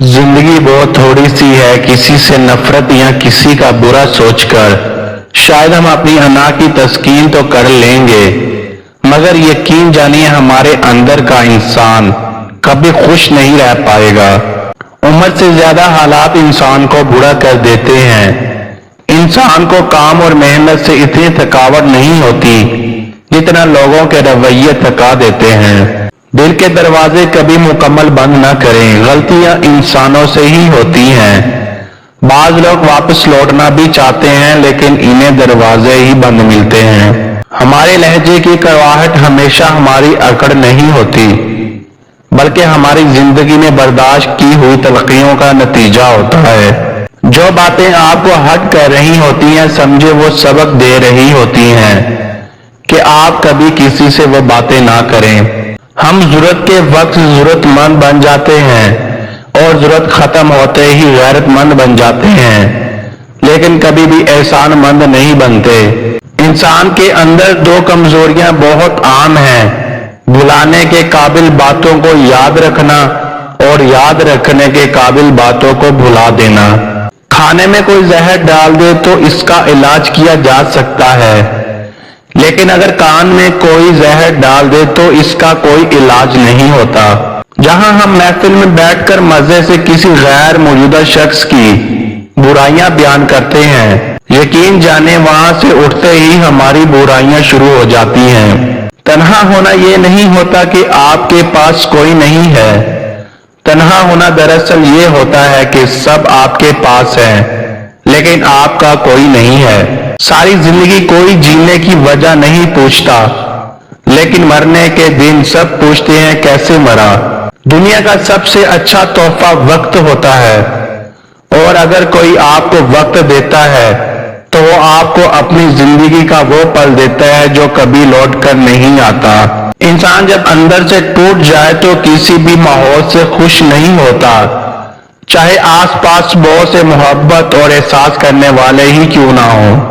जिंदगी बहुत थोड़ी सी है, किसी से नफरत या किसी का बुरा सोचकर शायद हम अपनी अना की तस्कीन तो कर लेंगे, मगर यकीन जानिए हमारे अंदर का इंसान कभी खुश नहीं रह पाएगा। उम्र से ज्यादा हालात इंसान को बुरा कर देते हैं। इंसान को काम और मेहनत से इतनी थकावट नहीं होती जितना लोगों के रवैये थका देते हैं। दिल के दरवाजे कभी मुकम्मल बंद न करें, गलतियां इंसानों से ही होती हैं। बाज लोग वापस लौटना भी चाहते हैं लेकिन इन्हें दरवाजे ही बंद मिलते हैं। हमारे लहजे की कड़वाहट हमेशा हमारी अकड़ नहीं होती, बल्कि हमारी जिंदगी में बर्दाश्त की हुई तलखियों का नतीजा होता है। जो बातें आपको हर्ट कर रही होती हैं, समझे वो सबक दे रही होती हैं कि आप कभी किसी से वो बातें ना करें। हम जरूरत के वक्त जरूरतमंद बन जाते हैं और जरूरत खत्म होते ही गैरतमंद बन जाते हैं, लेकिन कभी भी एहसानमंद नहीं बनते। इंसान के अंदर दो कमजोरियां बहुत आम हैं, भुलाने के काबिल बातों को याद रखना और याद रखने के काबिल बातों को भुला देना। खाने में कोई जहर डाल दे तो इसका इलाज किया जा सकता है, लेकिन अगर कान में कोई जहर डाल दे तो इसका कोई इलाज नहीं होता। जहां हम महफिल में बैठकर मजे से किसी गैर मौजूदा शख्स की बुराइयां बयान करते हैं, यकीन जाने वहां से उठते ही हमारी बुराइयां शुरू हो जाती हैं। तन्हा होना ये नहीं होता कि आपके पास कोई नहीं है। तन्हा होना दरअसल ये होता है कि सब आपके पास है लेकिन आपका कोई नहीं है। सारी जिंदगी कोई जीने की वजह नहीं पूछता, लेकिन मरने के दिन सब पूछते हैं कैसे मरा। दुनिया का सबसे अच्छा तोहफा वक्त होता है, और अगर कोई आपको वक्त देता है तो वो आपको अपनी जिंदगी का वो पल देता है जो कभी लौट कर नहीं आता। इंसान जब अंदर से टूट जाए तो किसी भी माहौल से खुश नहीं होता, चाहे आसपास बहुत से मोहब्बत और एहसास करने वाले ही क्यों ना हो।